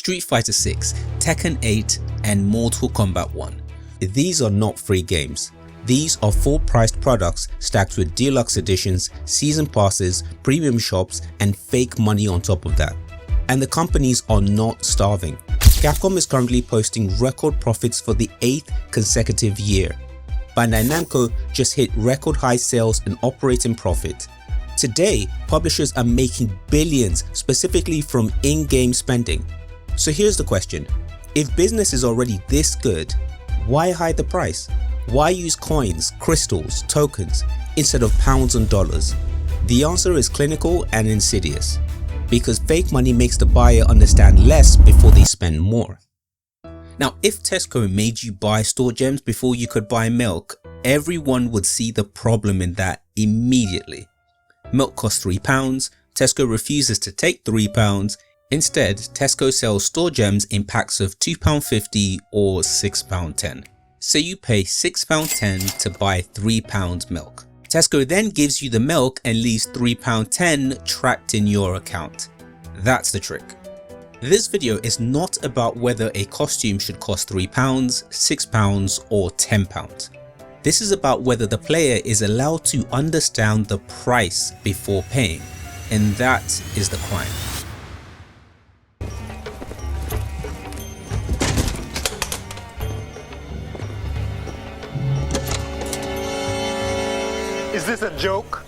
Street Fighter 6, Tekken 8 and Mortal Kombat 1. These are not free games. These are full-priced products stacked with deluxe editions, season passes, premium shops and fake money on top of that. And the companies are not starving. Capcom is currently posting record profits for the 8th consecutive year. Bandai Namco just hit record high sales and operating profit. Today, publishers are making billions specifically from in-game spending. So here's the question, if business is already this good, why hide the price? Why use coins, crystals, tokens instead of pounds and dollars? The answer is clinical and insidious, because fake money makes the buyer understand less before they spend more. Now, if Tesco made you buy store gems before you could buy milk, everyone would see the problem in that immediately. Milk costs £3, Tesco refuses to take £3. Instead, Tesco sells store gems in packs of £2.50 or £6.10. So you pay £6.10 to buy £3 milk. Tesco then gives you the milk and leaves £3.10 trapped in your account. That's the trick. This video is not about whether a costume should cost £3, £6 or £10. This is about whether the player is allowed to understand the price before paying, and that is the crime. Is this a joke?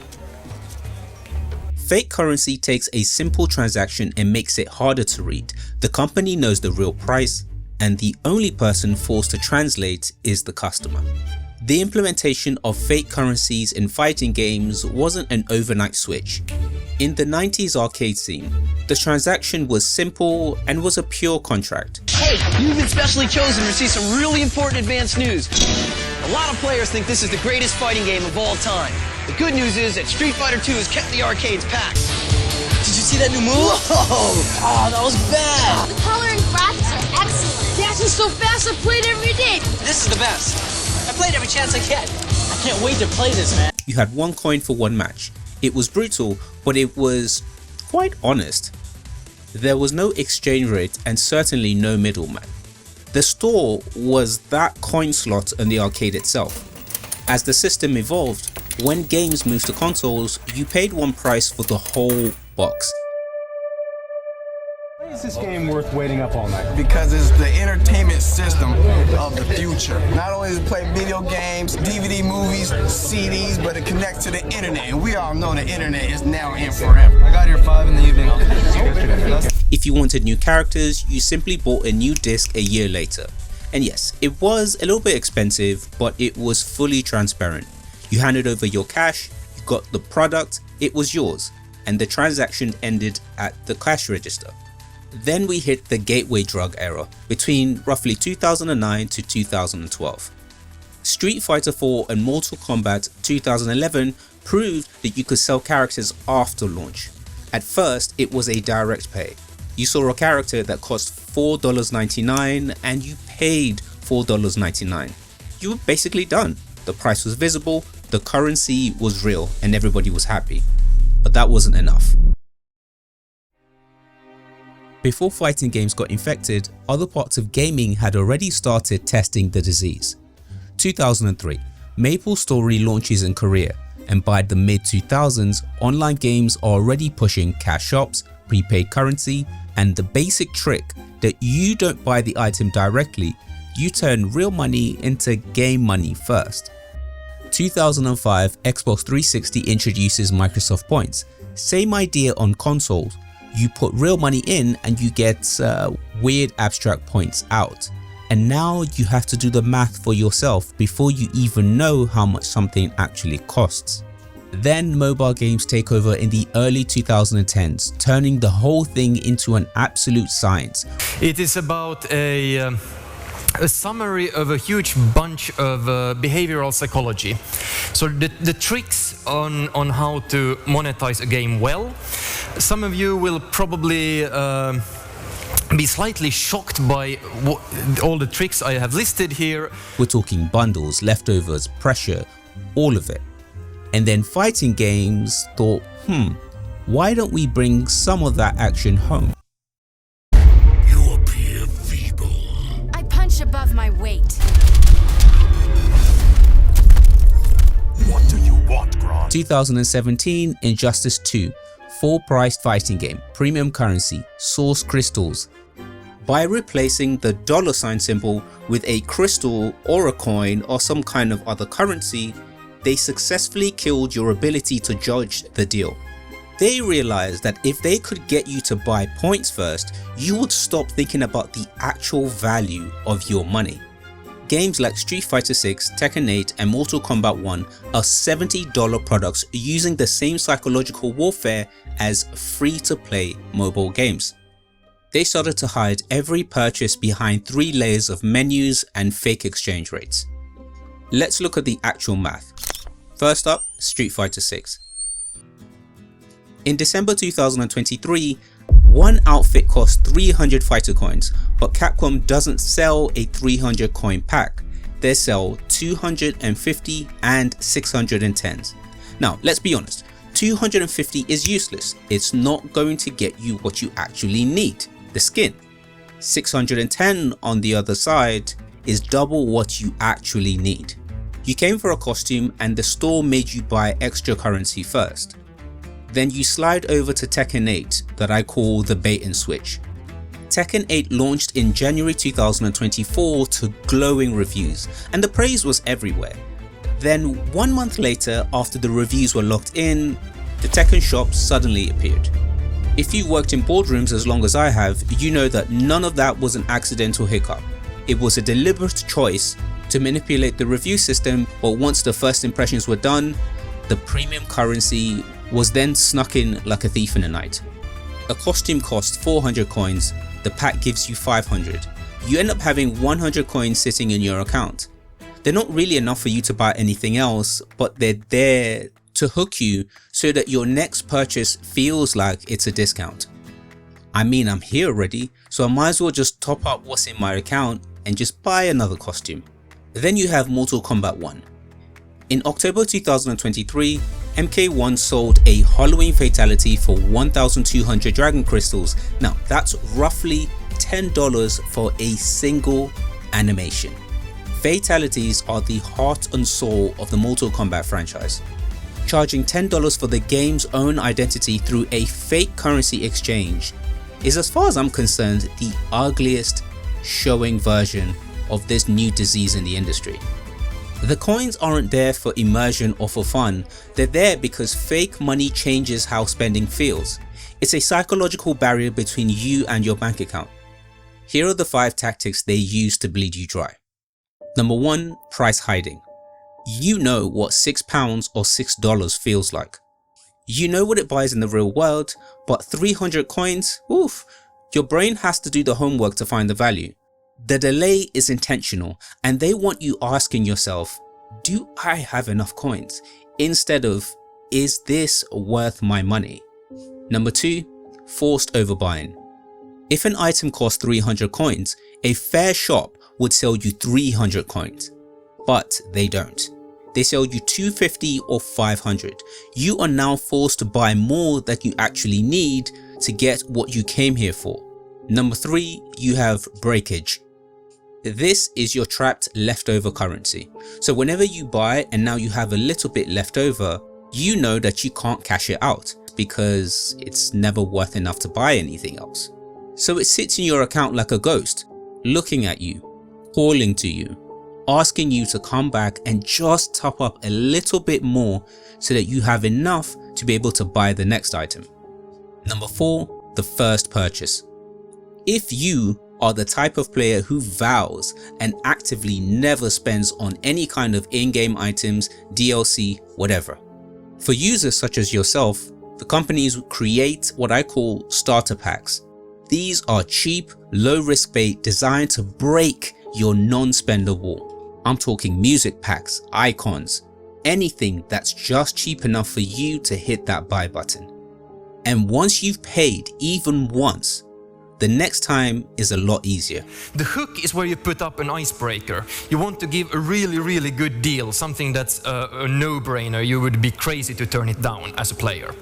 Fake currency takes a simple transaction and makes it harder to read. The company knows the real price, and the only person forced to translate is the customer. The implementation of fake currencies in fighting games wasn't an overnight switch. In the 90s arcade scene, the transaction was simple and was a pure contract. Hey, you've been specially chosen to receive some really important advanced news. A lot of players think this is the greatest fighting game of all time. The good news is that Street Fighter 2 has kept the arcades packed. Did you see that new move? Whoa! Oh, that was bad! The color and graphics are excellent. Dancing so fast, I play it every day. This is the best. I played every chance I get. I can't wait to play this, man. You had one coin for one match. It was brutal, but it was quite honest. There was no exchange rate and certainly no middleman. The store was that coin slot in the arcade itself. As the system evolved, when games moved to consoles, you paid one price for the whole box. Why is this game worth waiting up all night? Because it's the entertainment system of the future. Not only does it play video games, DVD movies, CDs, but it connects to the internet. And we all know the internet is now and forever. I got here 5 in the evening. If you wanted new characters, you simply bought a new disc a year later. And yes, it was a little bit expensive, but it was fully transparent. You handed over your cash, you got the product, it was yours, and the transaction ended at the cash register. Then we hit the gateway drug era between roughly 2009 to 2012. Street Fighter 4 and Mortal Kombat 2011 proved that you could sell characters after launch. At first, it was a direct pay. You saw a character that cost $4.99 and you paid $4.99. You were basically done. The price was visible, the currency was real, and everybody was happy. But that wasn't enough. Before fighting games got infected, other parts of gaming had already started testing the disease. 2003, MapleStory launches in Korea, and by the mid-2000s, online games are already pushing cash shops, prepaid currency, and the basic trick that you don't buy the item directly, you turn real money into game money first. 2005, Xbox 360 introduces Microsoft Points. Same idea on consoles. You put real money in and you get weird abstract points out. And now you have to do the math for yourself before you even know how much something actually costs. Then mobile games take over in the early 2010s, turning the whole thing into an absolute science. It is about a summary of a huge bunch of behavioral psychology. So the tricks on how to monetize a game well. Some of you will probably be slightly shocked by all the tricks I have listed here. We're talking bundles, leftovers, pressure, all of it. And then fighting games thought, why don't we bring some of that action home? You are worth my weight. What do you want, Grant? 2017 Injustice 2, full-priced fighting game, premium currency, source crystals. By replacing the $ symbol with a crystal or a coin or some kind of other currency, they successfully killed your ability to judge the deal. They realized that if they could get you to buy points first, you would stop thinking about the actual value of your money. Games like Street Fighter 6, Tekken 8 and Mortal Kombat 1 are $70 products using the same psychological warfare as free-to-play mobile games. They started to hide every purchase behind 3 layers of menus and fake exchange rates. Let's look at the actual math. First up, Street Fighter 6. In December 2023, one outfit costs 300 fighter coins, but Capcom doesn't sell a 300 coin pack. They sell 250 and 610s. Now, let's be honest, 250 is useless. It's not going to get you what you actually need, the skin. 610 on the other side is double what you actually need. You came for a costume and the store made you buy extra currency first. Then you slide over to Tekken 8 that I call the bait and switch. Tekken 8 launched in January 2024 to glowing reviews and the praise was everywhere. Then 1 month later, after the reviews were locked in, the Tekken shop suddenly appeared. If you worked in boardrooms as long as I have, you know that none of that was an accidental hiccup. It was a deliberate choice to manipulate the review system, but once the first impressions were done, the premium currency was then snuck in like a thief in the night. A costume costs 400 coins, the pack gives you 500. You end up having 100 coins sitting in your account. They're not really enough for you to buy anything else, but they're there to hook you so that your next purchase feels like it's a discount. I mean, I'm here already, so I might as well just top up what's in my account and just buy another costume. Then you have Mortal Kombat 1. In October 2023, MK1 sold a Halloween Fatality for 1,200 Dragon Crystals. Now that's roughly $10 for a single animation. Fatalities are the heart and soul of the Mortal Kombat franchise. Charging $10 for the game's own identity through a fake currency exchange is, as far as I'm concerned, the ugliest showing version of this new disease in the industry. The coins aren't there for immersion or for fun, they're there because fake money changes how spending feels. It's a psychological barrier between you and your bank account. Here are the 5 tactics they use to bleed you dry. Number 1, price hiding. You know what £6 or $6 feels like. You know what it buys in the real world, but 300 coins, oof, your brain has to do the homework to find the value. The delay is intentional and they want you asking yourself, do I have enough coins? Instead of, is this worth my money? Number 2, forced overbuying. If an item costs 300 coins, a fair shop would sell you 300 coins, but they don't. They sell you 250 or 500. You are now forced to buy more than you actually need to get what you came here for. Number 3, you have breakage. This is your trapped leftover currency. So whenever you buy and now you have a little bit left over, you know that you can't cash it out because it's never worth enough to buy anything else. So it sits in your account like a ghost, looking at you, calling to you, asking you to come back and just top up a little bit more so that you have enough to be able to buy the next item. Number 4, the first purchase. If you are the type of player who vows and actively never spends on any kind of in-game items, DLC, whatever. For users such as yourself, the companies create what I call starter packs. These are cheap, low-risk bait designed to break your non-spender wall. I'm talking music packs, icons, anything that's just cheap enough for you to hit that buy button. And once you've paid even once, the next time is a lot easier. The hook is where you put up an icebreaker. You want to give a really good deal, something that's a no-brainer. You would be crazy to turn it down as a player.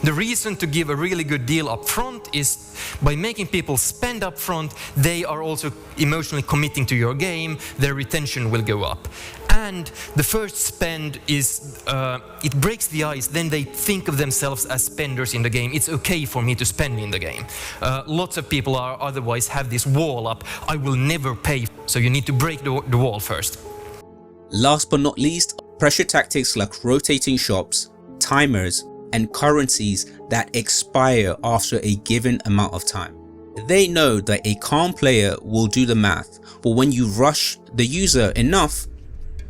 The reason to give a really good deal up front is by making people spend up front, they are also emotionally committing to your game, their retention will go up. And the first spend is, it breaks the ice, then they think of themselves as spenders in the game. It's okay for me to spend in the game. Lots of people are otherwise have this wall up, I will never pay, so you need to break the wall first. Last but not least, pressure tactics like rotating shops, timers, and currencies that expire after a given amount of time. They know that a calm player will do the math, but when you rush the user enough,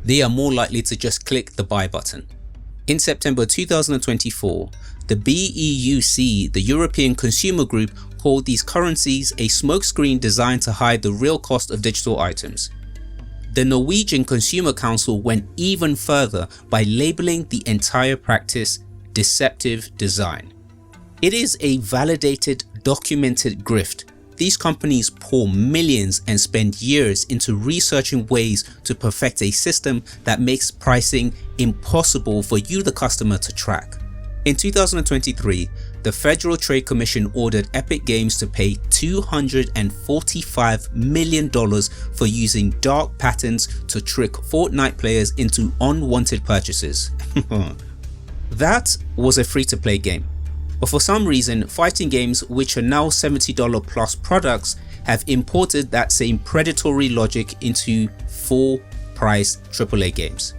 they are more likely to just click the buy button. In September 2024, the BEUC, the European Consumer Group, called these currencies a smokescreen designed to hide the real cost of digital items. The Norwegian Consumer Council went even further by labeling the entire practice deceptive design. It is a validated, documented grift. These companies pour millions and spend years into researching ways to perfect a system that makes pricing impossible for you, the customer, to track. In 2023, the Federal Trade Commission ordered Epic Games to pay $245 million for using dark patterns to trick Fortnite players into unwanted purchases. That was a free-to-play game. But for some reason, fighting games, which are now $70 plus products, have imported that same predatory logic into full-price AAA games.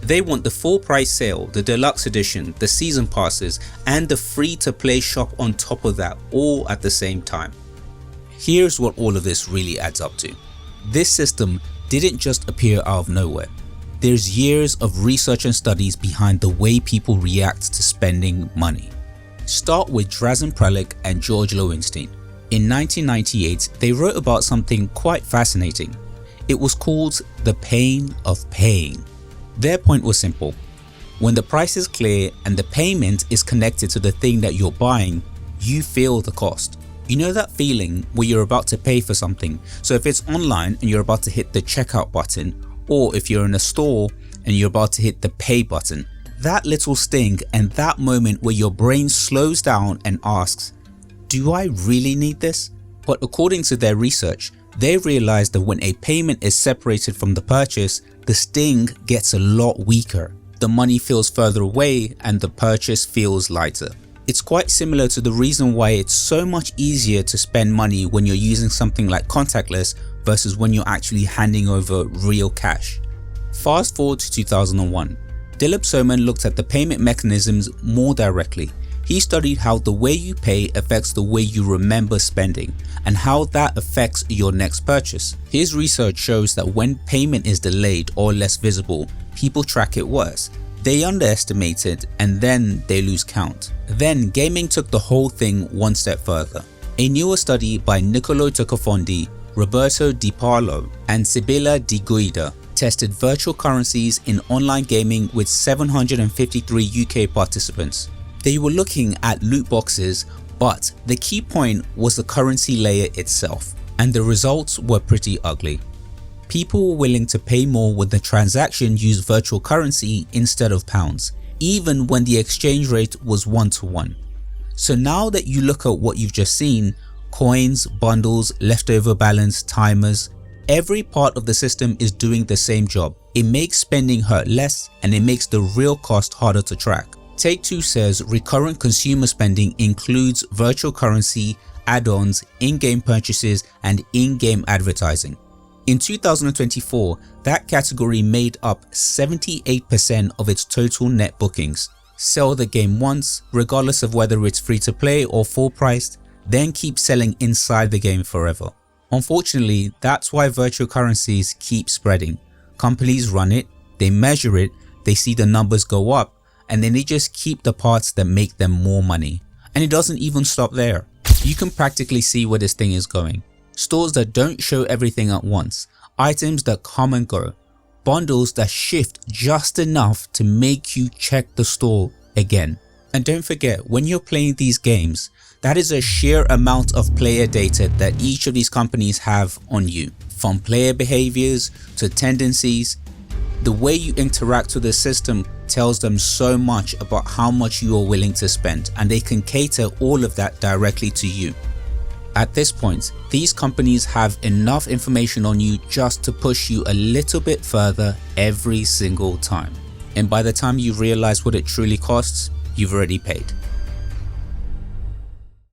They want the full-price sale, the deluxe edition, the season passes, and the free-to-play shop on top of that, all at the same time. Here's what all of this really adds up to. This system didn't just appear out of nowhere. There's years of research and studies behind the way people react to spending money. Start with Drazen Prelec and George Lowenstein. In 1998, they wrote about something quite fascinating. It was called the pain of paying. Their point was simple. When the price is clear and the payment is connected to the thing that you're buying, you feel the cost. You know that feeling where you're about to pay for something? So if it's online and you're about to hit the checkout button, or if you're in a store and you're about to hit the pay button, that little sting and that moment where your brain slows down and asks, do I really need this? But according to their research, they realized that when a payment is separated from the purchase, the sting gets a lot weaker. The money feels further away and the purchase feels lighter. It's quite similar to the reason why it's so much easier to spend money when you're using something like contactless versus when you're actually handing over real cash. Fast forward to 2001. Dilip Soman looked at the payment mechanisms more directly. He studied how the way you pay affects the way you remember spending and how that affects your next purchase. His research shows that when payment is delayed or less visible, people track it worse. They underestimate it and then they lose count. Then gaming took the whole thing one step further. A newer study by Niccolo Toccofondi, Roberto Di Paolo, and Sibilla Di Guida tested virtual currencies in online gaming with 753 UK participants. They were looking at loot boxes, but the key point was the currency layer itself, and the results were pretty ugly. People were willing to pay more when the transaction used virtual currency instead of pounds, even when the exchange rate was 1-to-1. So now that you look at what you've just seen, coins, bundles, leftover balance, timers, every part of the system is doing the same job. It makes spending hurt less and it makes the real cost harder to track. Take-Two says recurrent consumer spending includes virtual currency, add-ons, in-game purchases, and in-game advertising. In 2024, that category made up 78% of its total net bookings. Sell the game once, regardless of whether it's free to play or full priced, then keep selling inside the game forever. Unfortunately, that's why virtual currencies keep spreading. Companies run it, they measure it, they see the numbers go up, and then they just keep the parts that make them more money. And it doesn't even stop there. You can practically see where this thing is going. Stores that don't show everything at once, items that come and go, bundles that shift just enough to make you check the store again. And don't forget, when you're playing these games, That is a sheer amount of player data that each of these companies have on you, from player behaviors to tendencies. The way you interact with the system tells them so much about how much you are willing to spend, and they can cater all of that directly to you. At this point, these companies have enough information on you just to push you a little bit further every single time. And by the time you realize what it truly costs, you've already paid.